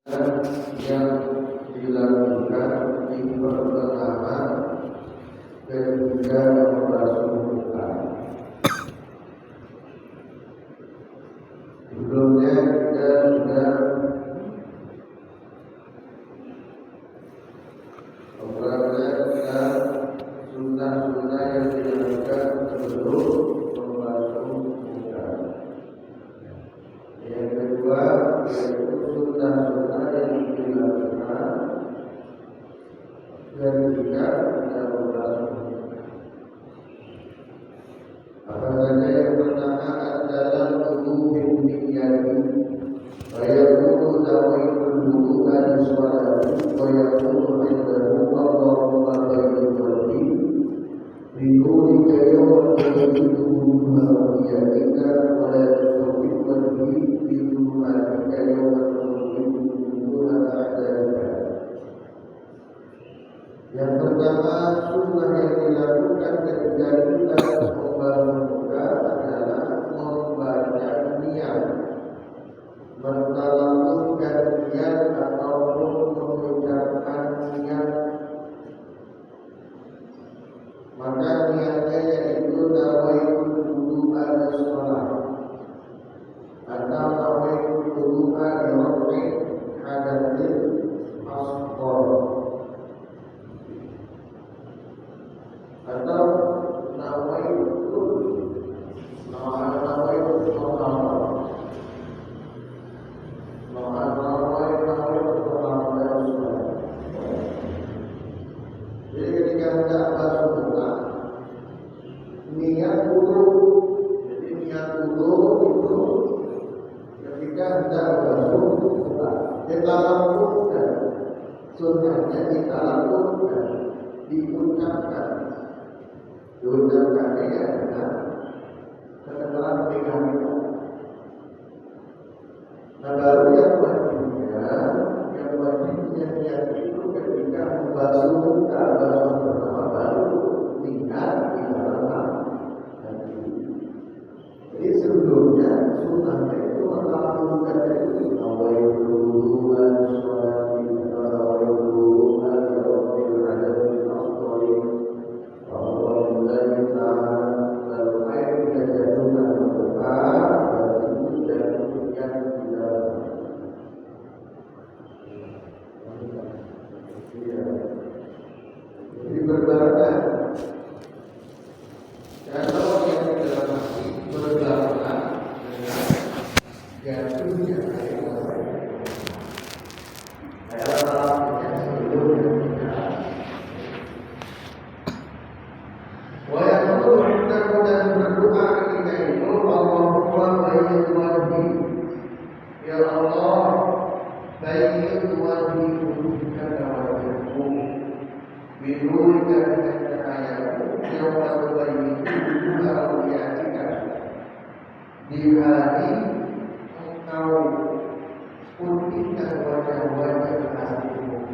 yang dilakukan di pertengahan ketika membasuh muka. Sebelumnya kita sudah memperhatikan sunnah-sunnah yang dilakukan sebelum membasuh muka. Yang kedua yaitu sunnah-sunnah yang dilakukan ketika kita membasuh muka. Apa saja? Yang pertama adalah wudu binniyati wa yakunu tawaitul wudu al-salati wa yakunu indahu Allahumma bayyid wajhi bidulika yawma tajiduhu hawiyatika wa la tusawwid wajhi bidulika yawma tajiduhu hawiyatika. Yang pertama sunnah yang dilakukan ketika kita membasuh muka adalah membaca niat, mentalaffuzkan niat ataupun mengucapkan niat. Maka niatnya yaitu nawaitul wudu'a lis-shalah atau nawaitul wudu'a li raf'i hadatsil asghar atau nawaitul jadi ketika hendak basuh muka niat wudu. Jadi niat wudu itu ketika hendak basuh muka kita lakukan, sunnahnya kita lakukan, diucapkan ya adalah keterangan pegang. Nah baru yang wajibnya niat itu ketika membasuh muka, basuh pertama baru niat di dalam hati. Jadi sebelumnya sunnahnya itu melakukan itu nawaitul wudu'a lis-sholati wa nawaitul wudu'a li raf'il hadatsil asghar. Lalu air kita jatuhkan ke muka dan itu jatuhkan di dalam. Jadi berbarengan. Kalau yang di dalam hati berbarengan dengan jatuhnya air mata. Adalah salahnya sebelumnya kita. Dan berdoa ketika itu Allahumma bayyid wajhi, ya Allah bayyid wajhi, wujudkan wajahku bidulika dengan cahayamu yawma tubayyidu hawiyatika, di hari engkau putihkan wajah-wajah hatimu.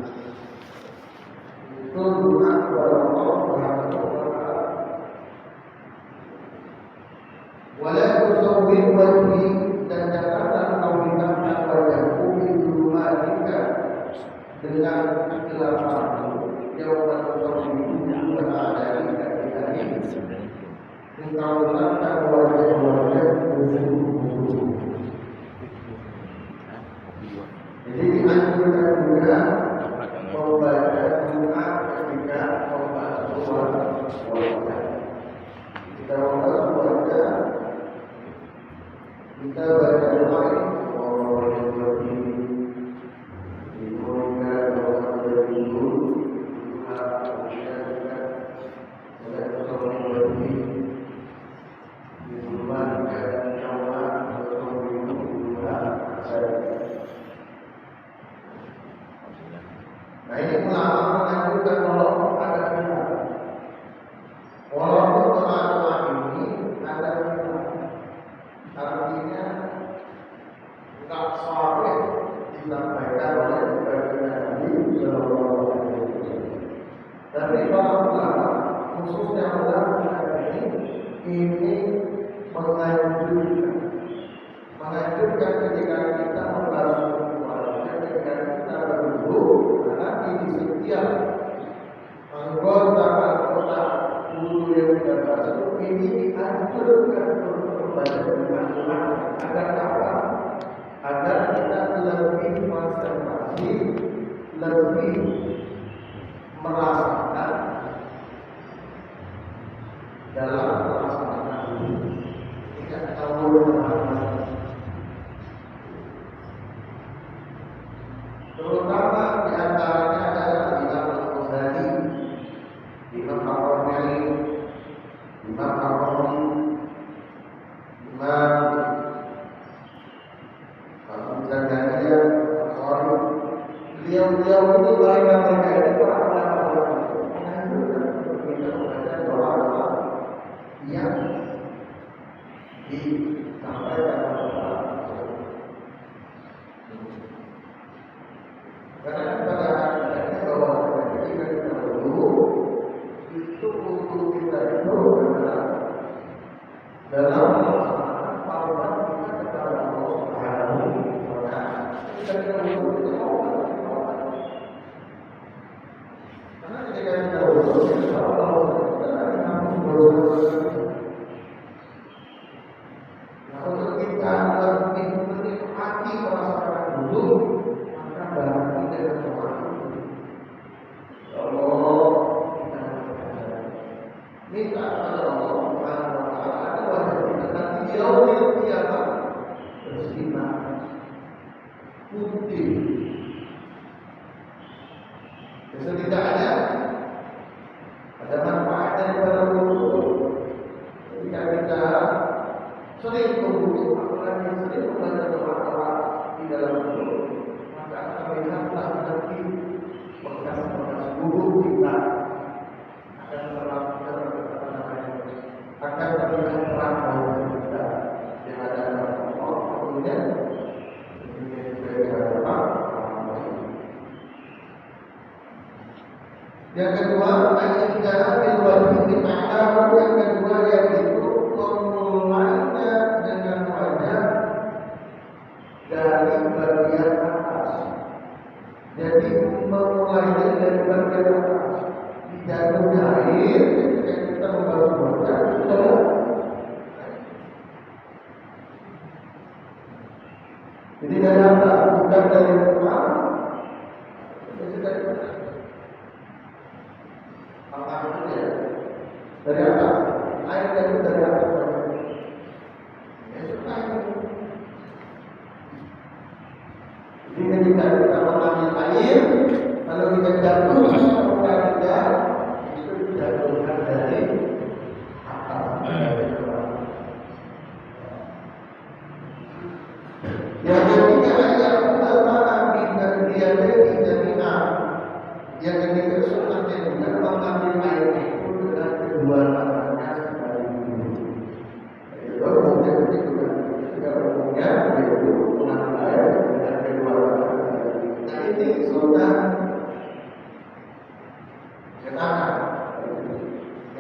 Itu doa kepada Allah Subhanahu wa ta'ala. Wala tusawwir wajhi, dan janganlah engkau hitamkan wajahku bidumatika dengan kegelapanmu. Yawma tusawwiru wa'adalika bihari, engkau hitamkan wajah-wajahku. Jadi dianjurkan juga membaca doa ketika membasuh wajah. Kita membasuh wajah, kita baca doa ini, nah ini ulama menganjurkan walaupun ada khilaf, walaupun doa ini ada khilaf, artinya tak sahih disampaikan oleh Nabi Sallallahu Alaihi Wasallam. Tapi para ulama, khususnya ulama ini menganjurkan ketika kita membasuh wajah dengan membaca Al-Quran agar apa? Agar kita lebih konsentrasi, lebih merasakan dalam pelaksanaan tidak tahu terutama di antaranya adalah Imam Al-Ghazali, Imam Al-Romali, Imam Al-Romali, Imam Al-Zakaria, Al-Qari. Beliau-beliau ini mereka ini para ulama yang disampaikan karena pada akhirnya bahwa ketika kita dulu itu untuk kita itu adalah dalam melaksanakan farman kita kepada Allah Subhanahu wa Ta'ala. Ketika kita dulu karena ketika kita dulu kita Allah untuk kita lebih menikmati perasaan dulu, maka berarti dengan kemarin Allah kita minta kepada Allah Subhanahu wa Ta'ala ada wajah kita nanti di yaumil qiyamah bersinar putih. Setidaknya ada manfaat daripada wudhu. Ketika kita sering berwudhu, apalagi sering membaca doa-doa di dalam wudhu, maka akan melihatlah nanti bekas-bekas wudhu kita akan terlihat terang bahwa kita yang ada dalam Allah. Kemudian yang kedua, ayat dalam wajib ta'ala. Yang kedua yaitu memulainya dengan wajah dari bagian atas. Jadi memulainya dari bagian atas. Tidak punya air ketika kita membaca wajah adalah jadi dari atas, bukan dari depan. Dari atas, air dari atas. Jadi ketika kita mengambil air, kalau kita jatuh, kita tidak itu dijatuhkan dari atas. Yang ketiga adalah utama dia dari jaminan. Yang ketiga sunnah dengan mengambil air itu dengan kedua tangannya sekaligus. Itu umumnya ketika umumnya yaitu mengambil air dengan kedua tangannya. Nah ini sunnah tangan.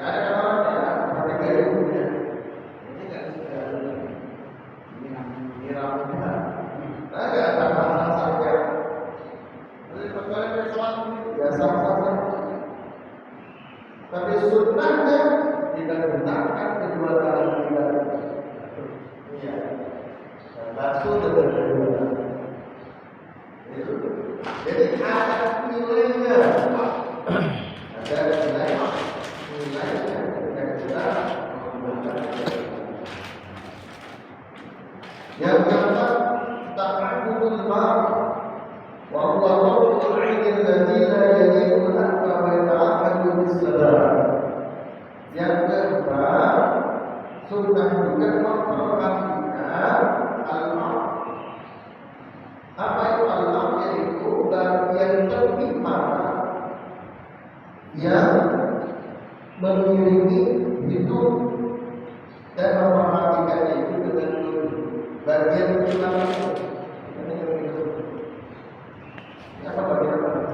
Ya ada orang ya pakai gaya umumnya. Ini kan sudah ini rambutnya. Ada tambahan saja. Jadi perkara Islam biasa saja. Tapi sunnahnya kita gunakan kedua tangan kita. Iya. Basuh dengan kedua tangan. Jadi ada nilainya. Ada nilainya ketika kita menggunakan. Yang keempat, ta'abbudul ma'. وهو رفع العين الذي لا يليق الأنف ويتعبد بالسلام. Yang keempat, sunnah juga memperhatikan al-ma'. Apa itu al-ma'? Yaitu bagian tepi mata yang mengiringi hidung dan memperhatikannya itu dengan bagian utama. Apa bagian apa?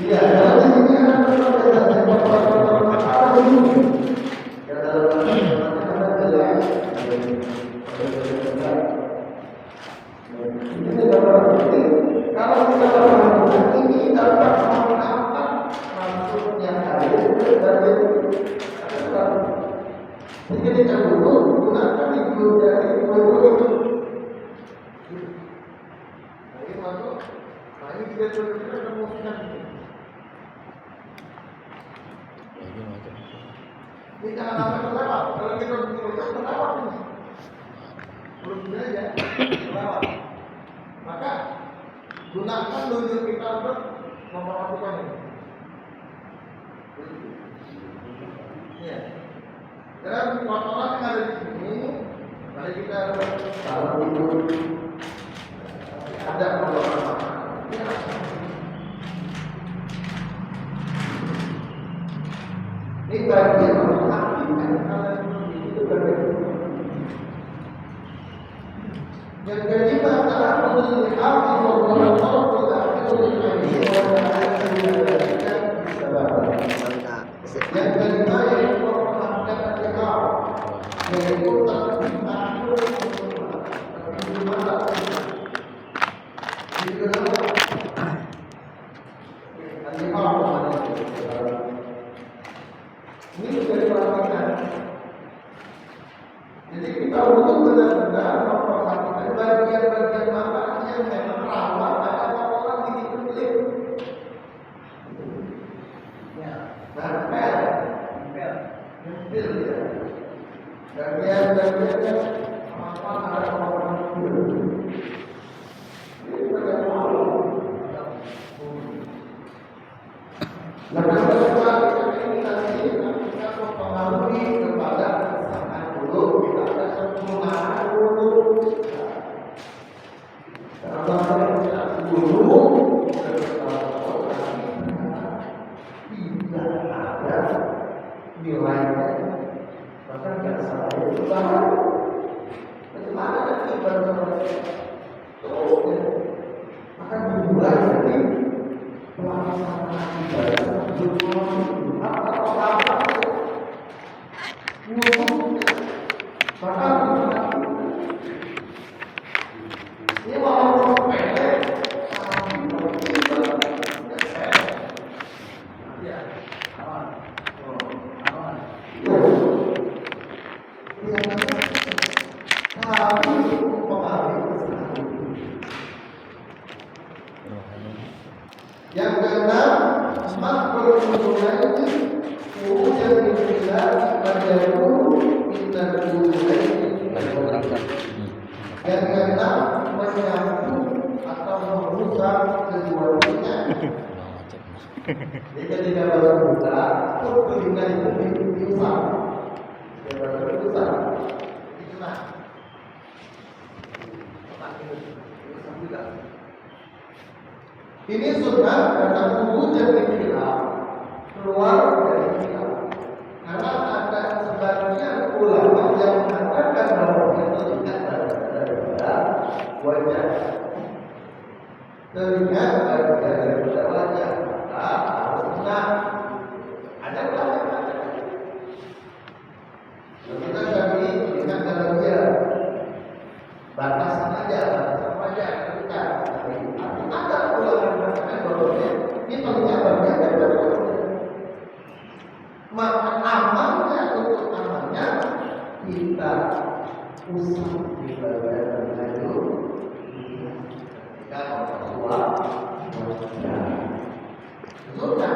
Iya, Jadi dahulu gunakan itu dari dua itu. Nah ini masuk. Nah ini kita musnah. Ini jangan sampai terlewat. Kalau kita terlewat ini. Belum aja terlewat. Maka gunakan dulu kita untuk memperhatikan ini. Ya. Dan kotoran yang ada di sini, mari kita tahu itu ada kotoran. Ini bagian memperhatikan hal itu berbeda. Yang kedua adalah melihat yang kelima yaitu memperhatikan akal, yaitu ini sudah diperhatikan. Jadi kita untuk benar-benar memperhatikan bagian-bagian mana yang memang rawan ada orang di kulit. Ya, nempel ya. Bagian-bagian apa ada orang kulit. Ini pada malu. Nah, kedua ini nanti kita mempengaruhi kepada pasangan dulu, kita ada sempurna dulu. Kalau kita dulu tidak ada nilainya, bahkan tidak salah itu bahwa bagaimana nanti maka dimulai dari pelaksanaan ibadah. Yang keenam, makhluk ini wujud billah majalu inna ini. Yang keenam, menyambung atau merusak keduanya. Jika tidak berbuka, keduanya itu dirusak. Tidak berbuka. Itulah. Ini sunnah karena wujud khilaf keluar dari khilaf. Karena ada sebagian ulama yang mengatakan bahwa itu tidak daripada wajah. Teringat daripada wajah, maka harus sunnah. Ada ulama yang mengatakan. Kita kami ingat dalam dia batasan aja, batasan wajah kita. Ada ulama yang mengatakan bahwa ini penjabarannya daripada wajah. Maka amalnya untuk amalnya kita usah di bagian itu ketika mempersuap wajah. Sunnah.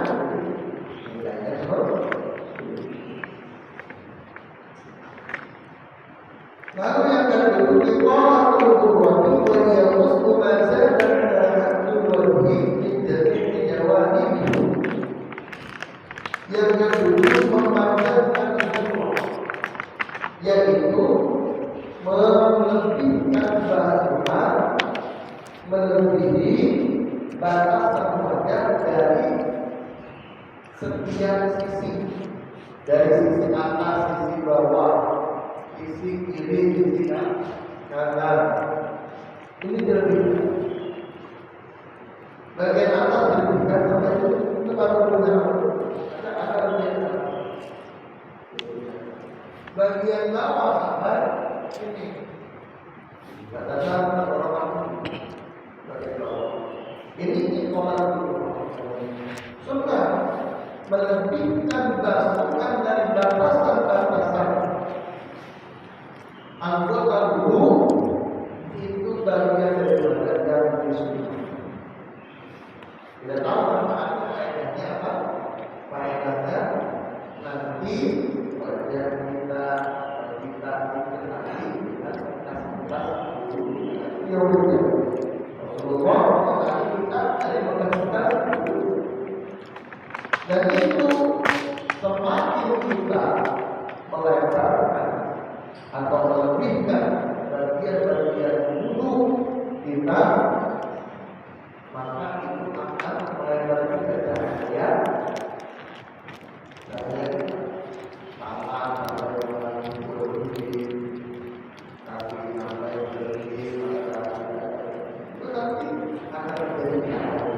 Lalu yang kedua, kita tubuh yang muslim mazhab yang kedua memanjangkan Allah, yaitu melebihkan basuhan melebihi batasan wajah dari setiap sisi, dari sisi atas, sisi bawah, sisi kiri, sisi kanan. Ini dilebihkan. Bagian atas dilebihkan sampai itu baru benar. Bagian bawah sampai ini batasan orang bagian bawah. Ini kolam sunnah melebihkan basuhan dari batasan-batasan tahu manfaatnya, faedahnya apa? Faedahnya nanti pada kita dikenali dengan kasih teorinya. Rasulullah mengenali kita dari menghasilkan dan itu semakin kita melebarkan atau melebihkan bagian-bagian dulu kita, maka itu akan melebarkan cahaya dari tangan sampai berhenti, kaki sampai berhenti, itu nanti akan terjadi cahaya.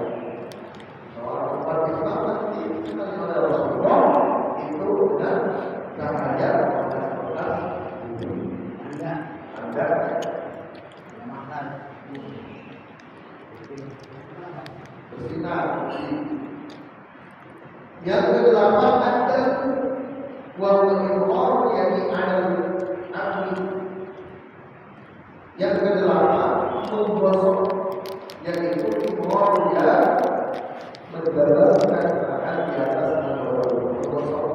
Soal umat Islam nanti kita oleh Rasulullah itu dengan cahaya bekas-bekas Anda makan bersinar. Yang kedelapan ada wal-iqrar yakni al-amri. Yang kedelapan menggosok yaitu iqrar ya mendalamkan tangan di atas menggosok.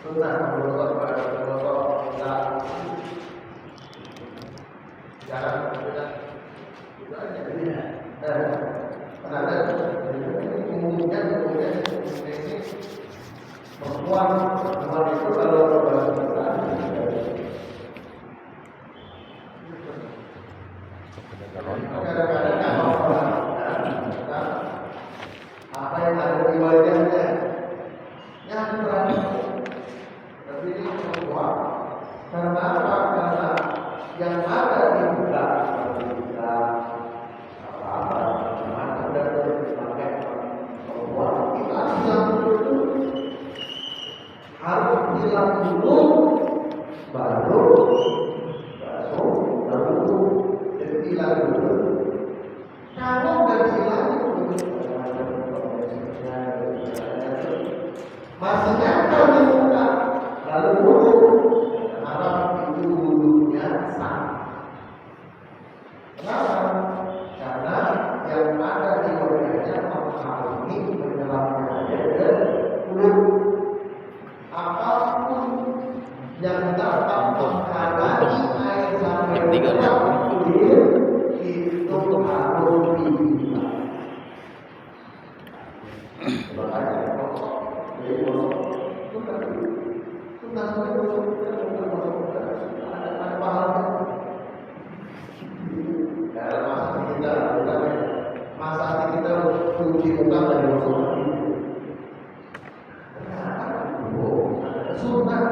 Sunnah menggosok pada menggosok tidak jarang tidak itu aja ada umumnya ini perempuan itu kalau kadang-kadang apa yang ada di wajahnya yang berani, tapi ini perempuan karena apa? Karena yang ada di muka apa mana ada dipakai perempuan kita harus hilang dulu baru basuh baru hilang dulu. Kalau nggak hilang masih nempel di muka lalu buruk harap itu bulunya sah. Kenapa? Karena yang ada di wajahnya menghalangi penyelamnya dan mulut. Apapun yang dapat menghalangi air sampai kulit itu harus dibuka. Masa kita cuci muka dari Rasulullah sunnah.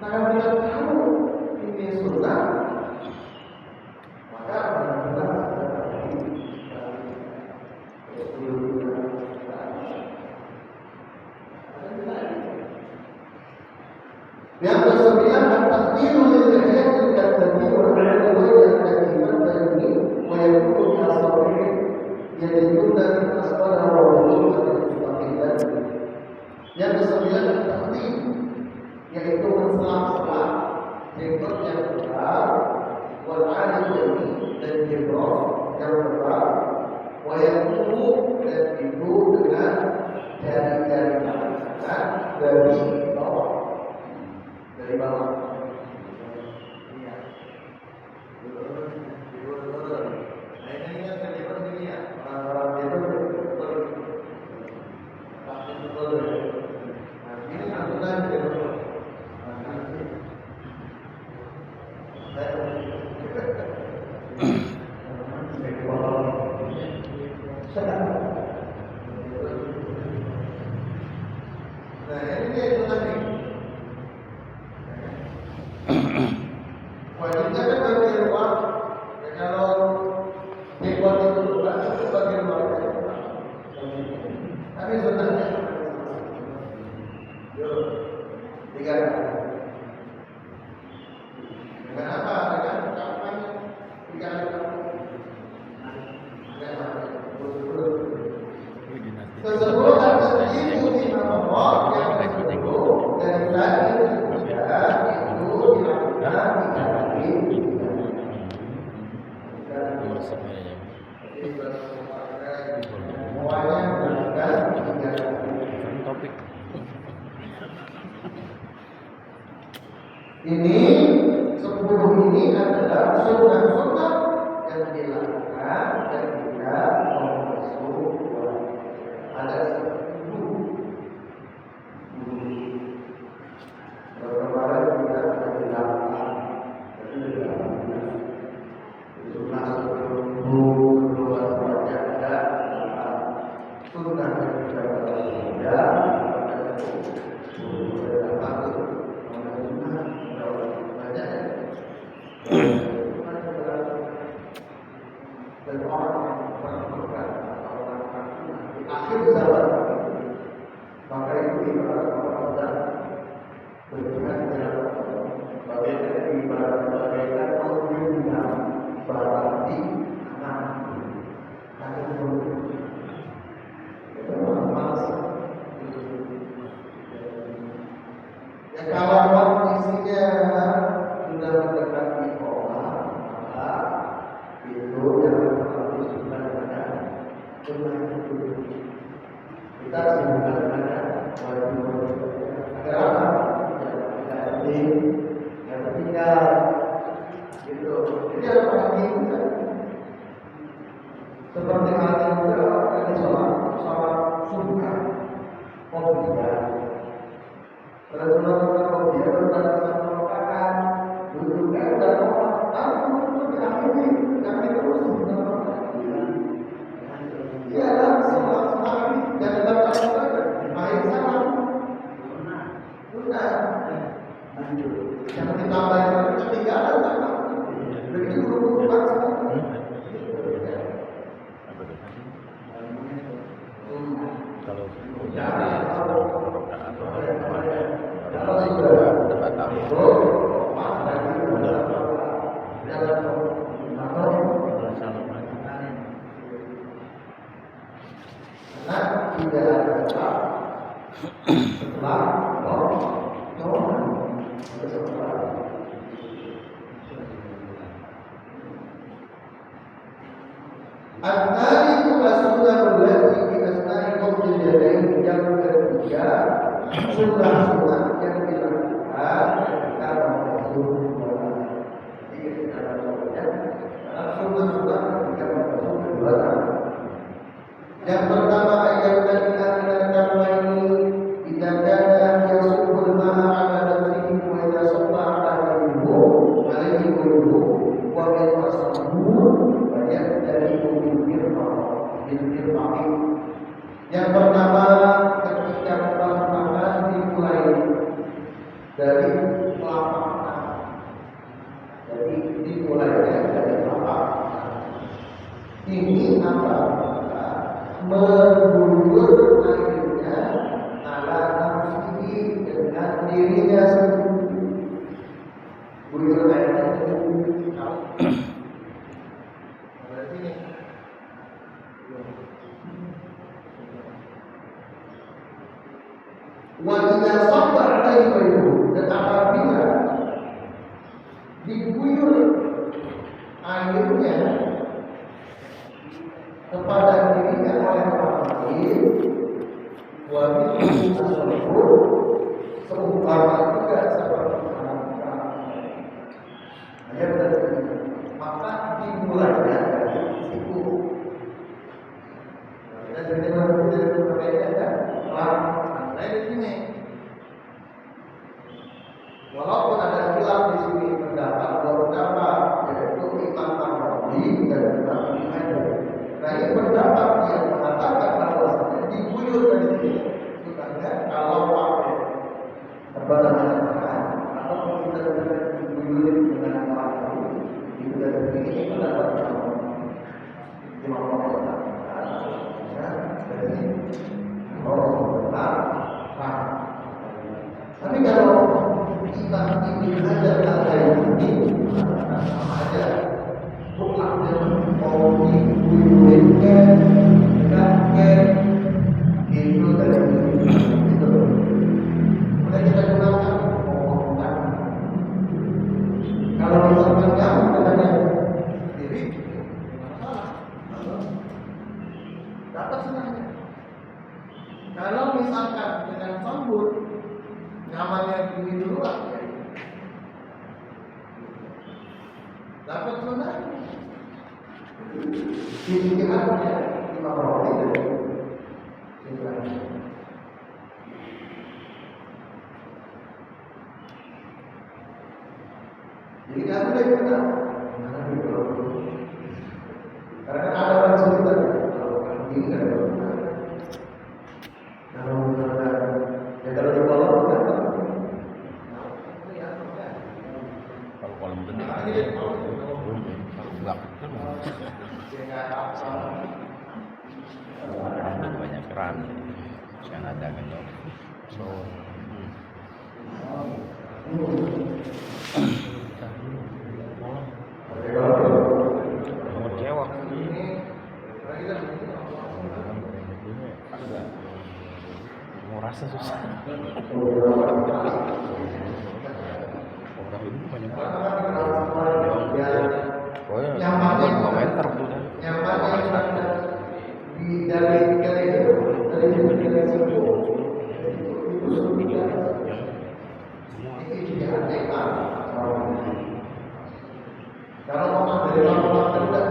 Kalau kita tahu ini sunnah, maka benar-benar yang kesembilan at-tasdiru lil hayat al-tadbir al-'ala wa al-tadbir al-tadbir wa yakunu as-sabirin yadilluna min asfala wa al-mustaqillah. Yang kesembilan at-tasdir yaitu menselam-selam jenggot yang besar wal-'ala dan jenggot yang besar wa yakunu dan itu dengan jari-jari tangan dari bawah. Dari bawah. Iya. Nah ini kan terlibat ini ya. Orang-orang itu betul. Pasti betul. Nah ini aturan betul. Nah ini itu tadi. Wajibnya kan bagian luar. Kalau jenggot itu bukan itu bagian luar. Tapi sebenarnya tiga. Dengan apa? Dengan kapan? Tiga. Ini 10 ini adalah sunnah-sunnah yang dilakukan ketika membasuh wajah. Ada 10. Kemarin kita ada 8. Sunnah sebelum wajah ada 8. Sunnah ketika membasuh wajah ada 10. Dan orang di akhir zaman, maka itu ibarat orang dan berjihad bagaikan dunia berarti nanti itu malas. Ya kalau kondisinya sudah mendekati orang, maka itu jangan terlalu suka dengan kita sibukkan dengan wajib-wajib. Agar apa? Yang tinggal gitu. Jadi ada perhatian seperti halnya juga yang sholat sunnah qobliyah. Rasulullah qobliyah berkata sama makan duduknya udah sholat langsung akhirnya kami terus iya sholat sekali dan berkata baik sama sunnah. Yang ditambahin ketinggalan sama begitu guru-guru bangsa. Kalau An-Nari sunnah berlati di asna'i qawli yadain yang ketiga sunnah-sunnah yang dilakukan ketika membasuh wajah. Jadi ketika membasuh wajah sunnah-sunnah ketika membasuh kedua tangan. Yang pertama ayat tadi akan ini idadana yasubul ma'a ala nafsihi wa idza sabba ala wajhihi alaihi wajhuhu wa min masahu yang pertama ketika membasuh tangan dimulai dari telapak tangan. Jadi dimulainya dari telapak tangan. Ini apa? Mengguyur airnya ala nafsihi dengan dirinya sendiri. Guyur airnya sendiri. Wajibnya sabar itu dan apabila diguyur airnya kepada dirinya oleh orang lain, wajib tersebut seumpama juga seperti anak-anak. Hanya berarti maka dimulainya dari situ. Dan jadi berbeda kan? Nah di sini, walaupun ada khilaf di sini pendapat beberapa yaitu Imam Nawawi dan Imam Ibnu Hajar. Nah ini pendapat yang mengatakan bahwa diguyur dari sini bukannya kalau pakai apa namanya atau kita diguyur dengan orang lain itu dari sini pendapat Imam Nawawi. Dari tapi kalau kita ingin ada hal ini, sama aja. Bukan mau diguyurkan dapat sunnah. Intihannya Imam Rawi dari Ibrahim. Jadi nggak boleh kita karena ada orang cerita kalau kambing nggak ada benar. Kalau di bawah bukan. Kalau kolam gede enggak banyak keran yang ada kan dok. So cewek mau rasa susah orang ini banyak Nyamannya 2 meter tuh kan dari kalau orang dari lama-lama tidak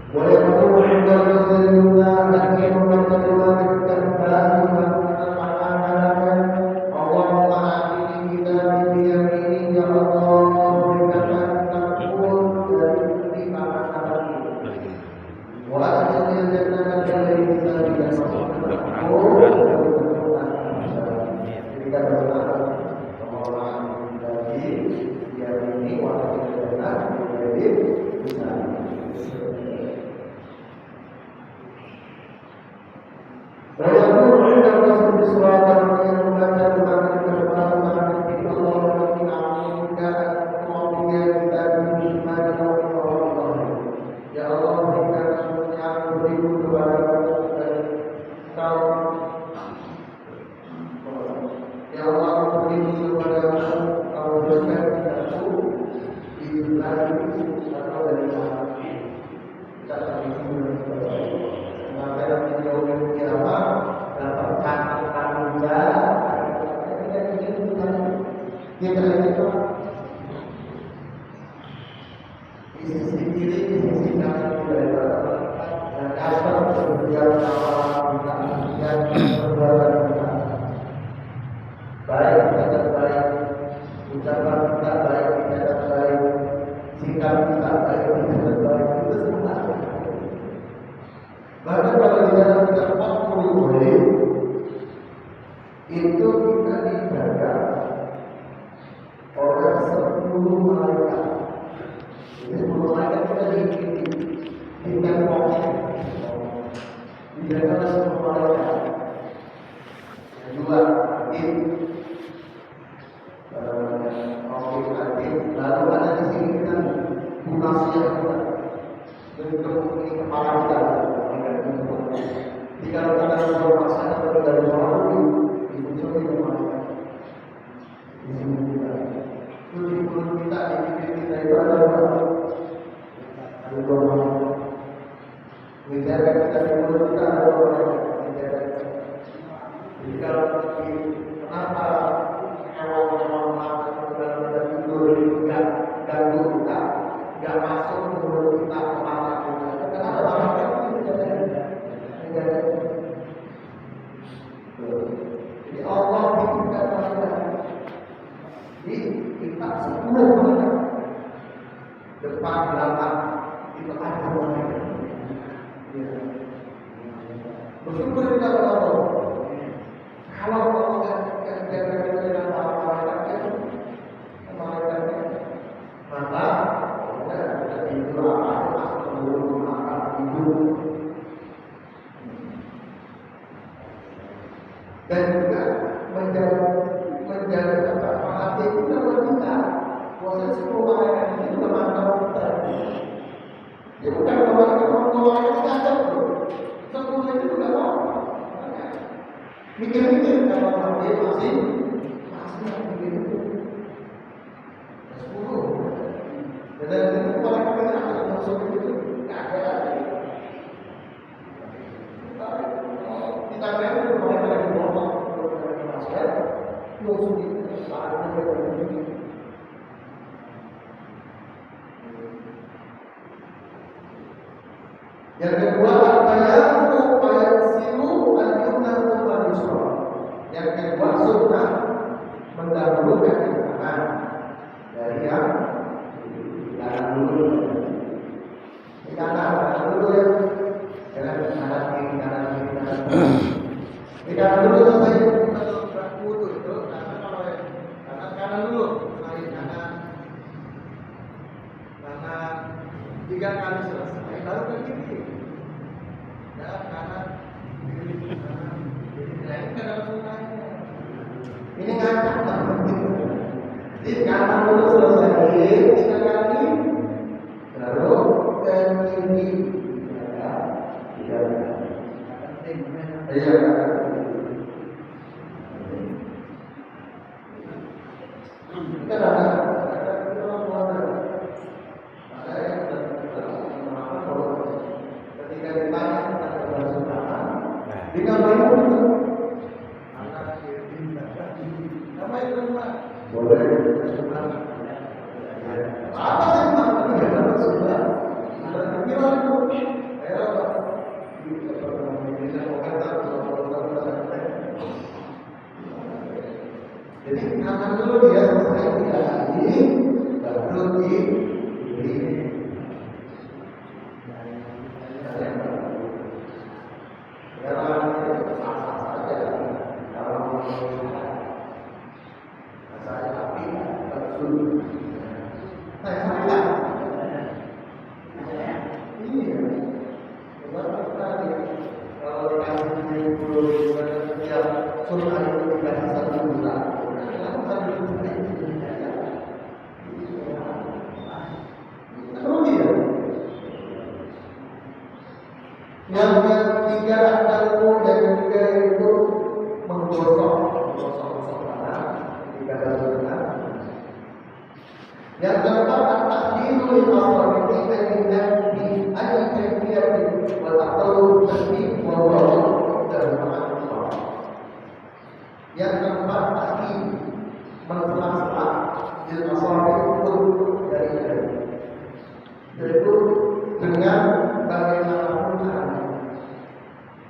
boleh mengumpulkan dari dan kemudian mewajibkan bagi makanan Allah mengasihi kita di ini ya Allah berikan takut dari makanan wajib jannah dari kita tidak kita berdoa orang dari dia ini wajib jannah dari kita. Walaupun ada masuk di surat yang membaca tentang kebenaran Allah dan kita maunya kita beriman kepada Allah. Ya Allah berikan yang beribu kepada kau. Ya Allah beribu kepada kau berikan aku di dunia atau dari hati. Kita beribu kepada maka dalam jauh kiamat dapatkan tanggung jawab kita itu di sisi kiri di sisi kanan dan kasar berbicara kita dan berbuat kita baik kita baik ucapan kita baik kita baik sikap kita baik kita baik itu semua. Bahkan kalau di dalam kita 40 menit itu kita dijaga oleh 10 malaikat. Ini 10 malaikat kita diikuti di temboknya. Dijaga oleh 10 malaikat. Yang dua, Adib. Lalu ada di sini kita bunasiah kita. Bentuk ini kepala kita. Jika kita berpuasa atau dari sholat itu di rumah di sini kita itu di mulut kita di bibir kita itu ada dua menjaga kita di mulut kita ada dua menjaga. Jadi kalau kenapa hewan-hewan dalam tidur tidak ganggu kita, tidak masuk ke mulut kita ke mata kita, karena ada orang yang jadi Allah berikan kita di kita 10 malaikat depan belakang itu ada malaikat. Bersyukur kita kepada Allah. Kalau Allah jaga kita dengan malaikatnya, maka kita tidur masuk ke mulut maka tidur. Dan juga menjaga hati kita wanita. Proses perubahan itu memantau kita. Dia bukan perubahan kita ada tuh. Sepuluh itu juga mau. Mikir-mikir kalau dia masih mikir itu. 10. Dan itu paling kita akan masuk itu nggak ada. Kita lihat Yang kedua, tayammum silu al-yumna thumma al-yusra. Yang kedua, sunnah mendahulukan yang kanan dari yang kanan dulu. Di kanan dulu ya. Jangan kanan kiri kanan kiri kanan. Di kanan dulu sampai wudu itu. Kanan dulu, kanan tiga kali selesai baru ke kiri. Kanan kiri kanan kiri. Ini kan sunnahnya. Ini ngacak di kanan dulu selesai tiga kali baru ke kiri. Iya. Jadi kanan dulu dia selesai tiga kali baru di kiri. Yang ketiga adalah dan ketiga itu menggosok tanah ketika berenang. Yang keempat at-tahdilu lil aswati dengan di ayat kafiyah wa taqallu tasbih wa wa'u dan ma'rifah. Yang keempat tahdim menjelaskan lil aswati untuk dari yaitu dengan bagaimanapun caranya.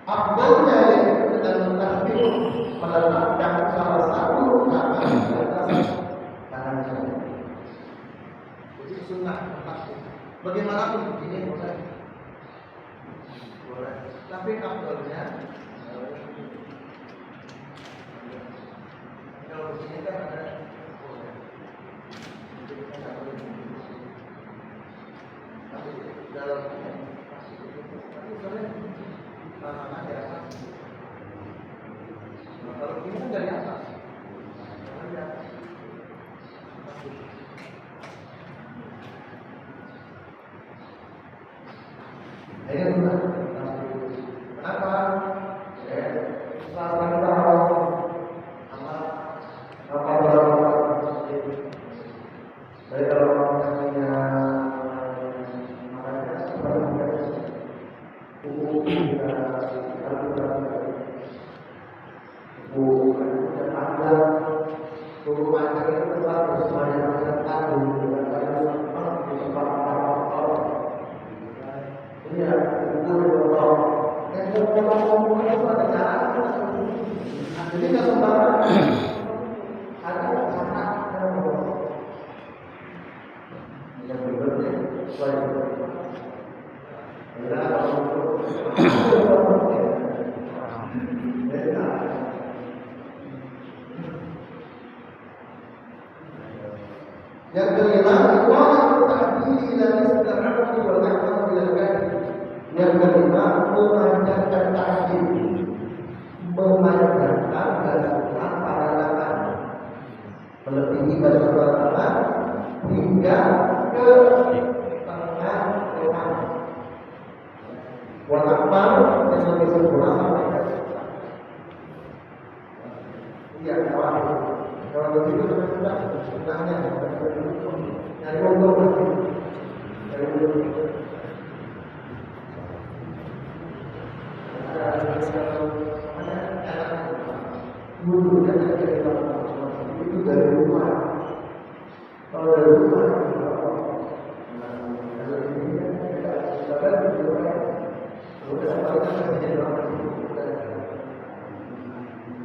Abdulnya dengan tasbih meletakkan salah satu tangan di atas tangan saya. Jadi sunnah tasbih. Bagaimanapun ini boleh. Tapi abdulnya kalau di sini kan ada boleh. Jadi kita tak boleh. Tapi dalamnya tapi boleh. Tangan di atas. Kalau ini kan dari atas. Dari atas. Ini benar. Kenapa? Setelah kita dari kalau punya yang kelima, iqamatu ta'dili ila istirahat wal amal bil ghaib. Yang kelima, memanjangkan ta'dil, memanjangkan basuhan pada tangan, melebihi basuhan tangan hingga ke tengah tangan. Wal amal yang lebih sempurna sampai ke iya, kalau begitu sudah sunahnya dari untung dari untung dulu dan dari itu dari rumah. Kalau dari rumah, kalau ini kita sekarang di rumah, udah kita kerja dalam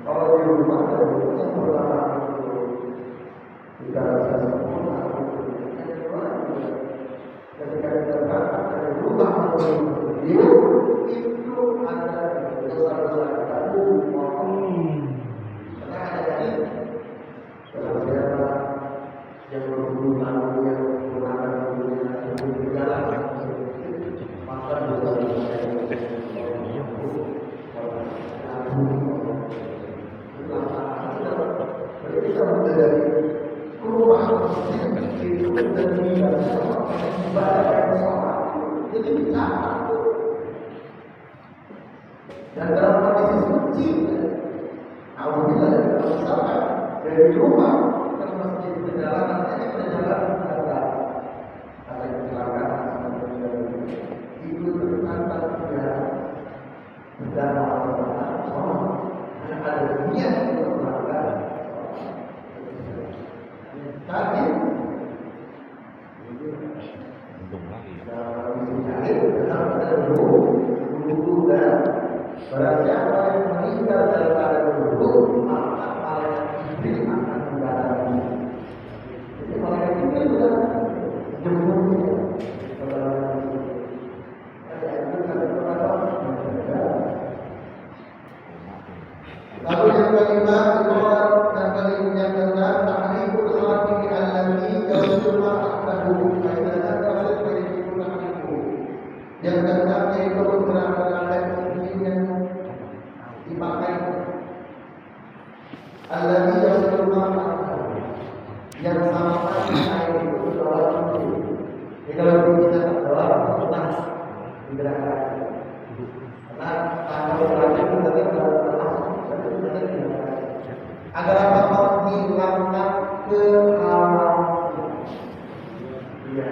kalau di rumah dari rumah pertama kita rasa sempurna. Ketika kita berangkat dari rumah itu ada dosa-dosa kita. Karena ada ini siapa yang berhubungan yang menggunakan negara maka dosa-dosa kita menjadi perubahan itu menjadi ibadah sholat jadi bicara dan dalam kondisi suci apabila misalkan dari rumah ke masjid perjalanan ini perjalanan ada kecelakaan itu ternyata tidak berdampak pada sholat karena ada niat untuk melakukan tapi dan barang siapa yang meninggal dalam keadaan berwudu maka malaikat Jibril akan mendatangi. Jadi malaikat Jibril juga jemputnya. Lalu yang kelima, yang kelima, tahriku sholat ini alami kalau cuma akan hubung kaitan kalau itu tahriku. Yang keenam yaitu beberapa alat yang dipakai alami yang cuma yang sama air itu sholat itu. Jadi kalau kita sholat sunnah digerakkan. Karena kalau sholat itu tadi agar apa menghilangkan keharuan. Iya,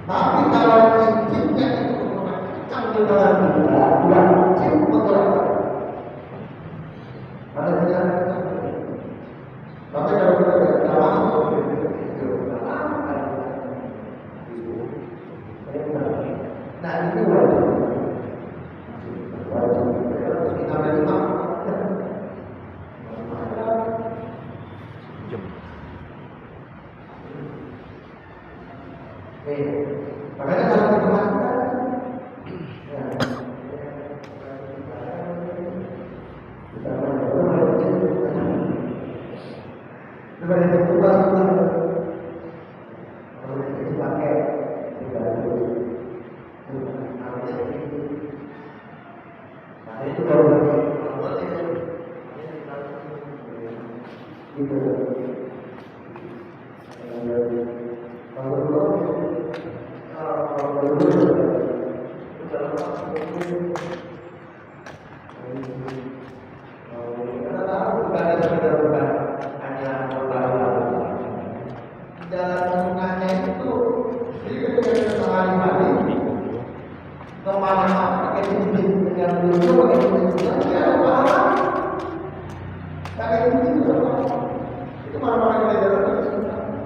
tapi kalau cincinnya itu macam dengan bulan cincin betul. Ada yang tapi kalau kita tidak masuk nah ini wajib kita memang makanya kalau dikembangkan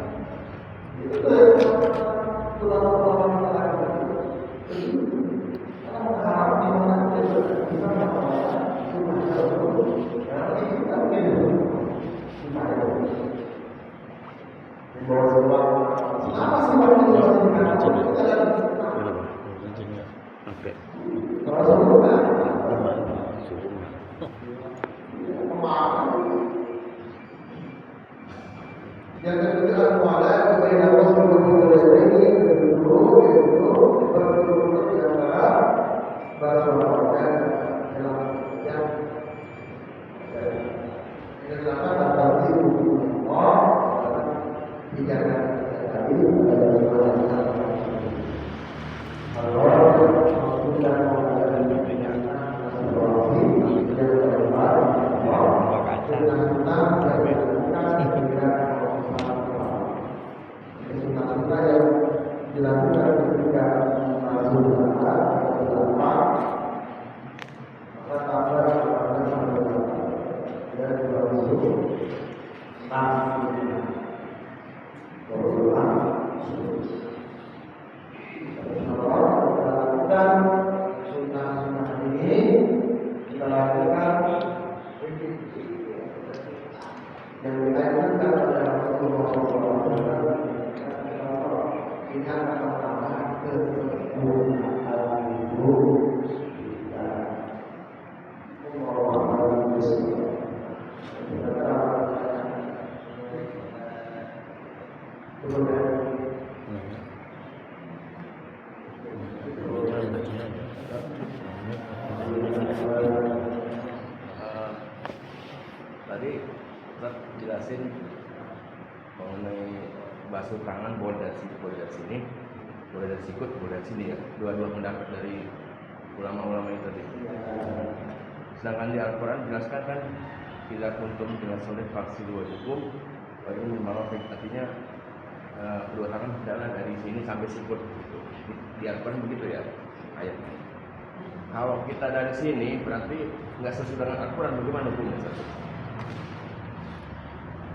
yang kedua muala kepada Allah Subhanahu wa taala ini berturut-turut di antara bahasa dan dalam yang dilakukan tadi Allah bicara tadi pada mana Allah sudah yang dikaitkan pada Rasulullah SAW ingat pertama kesempurnaan itu kita mengelola tadi Ustaz jelasin mengenai basuh tangan boleh dari sini, boleh dari sini, boleh dari sikut, boleh dari sini ya. Dua-dua pendapat dari ulama-ulama itu tadi. Sedangkan di Al-Quran jelaskan kan tidak kuntum dengan soleh faksi dua hukum, ini marafiq, artinya kedua tangan adalah dari sini sampai sikut gitu. Di Al-Quran begitu ya ayatnya. Kalau kita dari sini berarti nggak sesuai dengan Al-Quran, bagaimana hukumnya?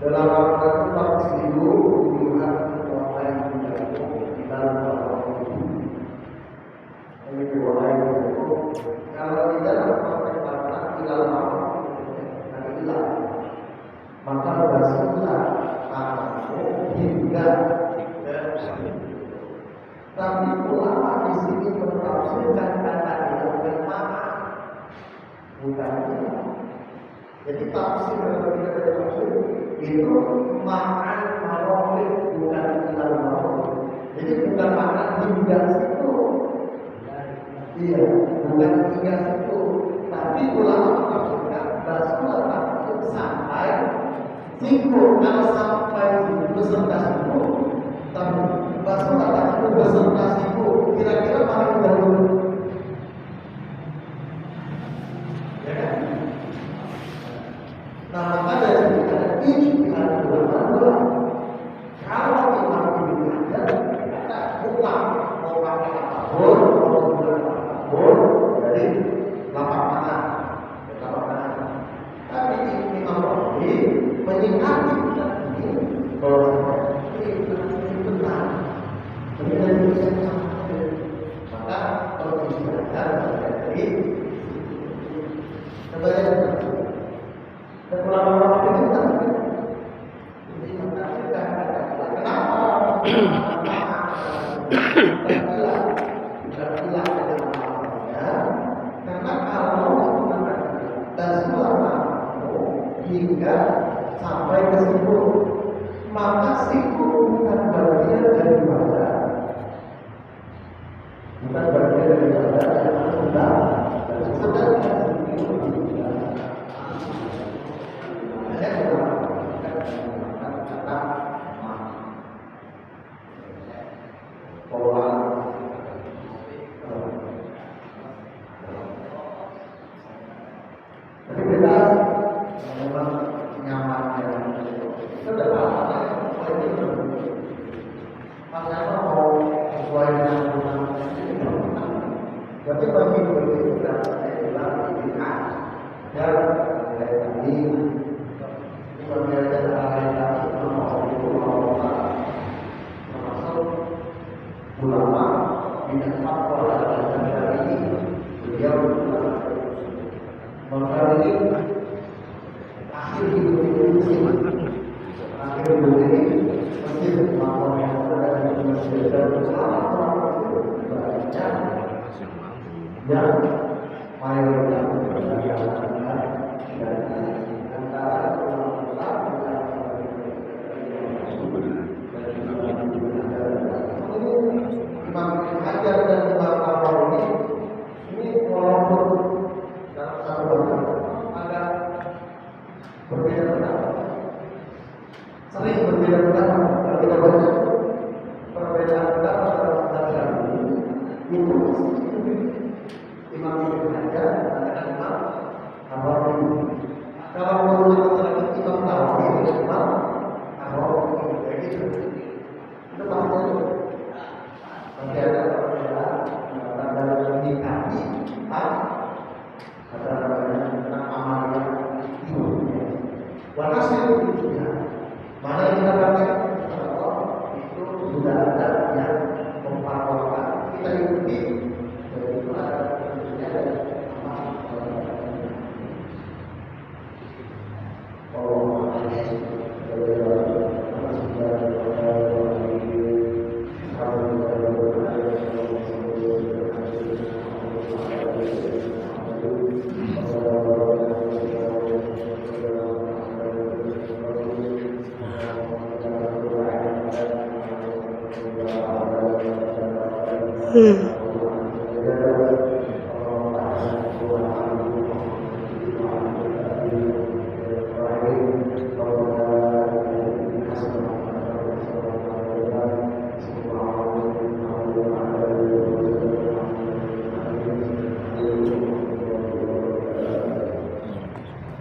Dalam Al-Quran tafsir itu dilihat orang yang di dalam Al-Quran. Ini orang yang kalau tidak pakai kata tidak mau, tidak, maka basuhlah tanganmu hingga tapi ulama di sini menafsirkan kata itu bermakna bukan tidak. Jadi tafsir kalau kita tafsir itu makan marofik bukan tidak marofik. Jadi bukan makan hingga situ. Iya, bukan hingga situ. Tapi ulama menafsirkan basuhlah tanganmu sampai siku. Kalau sampai beserta siku, tapi basuhlah tanganmu beserta siku. Kira-kira paling dahulu. Ya kan? Nah, maka dari situ ada ijtihad ulama. Kalau Imam Ibnu Hajar kata bukan mau pakai apapun, mau bukan apapun dari lapak tangan, tapi Imam Rabi menyikapi ini bahwa ini benar, maka kalau ijtihad dari sebagai ulama-ulama itu kan hingga sampai ke siku, maka siku bukan bagian dari badan, bukan bagian dari badan yang sudah sedangkan siku tidak. Hmm.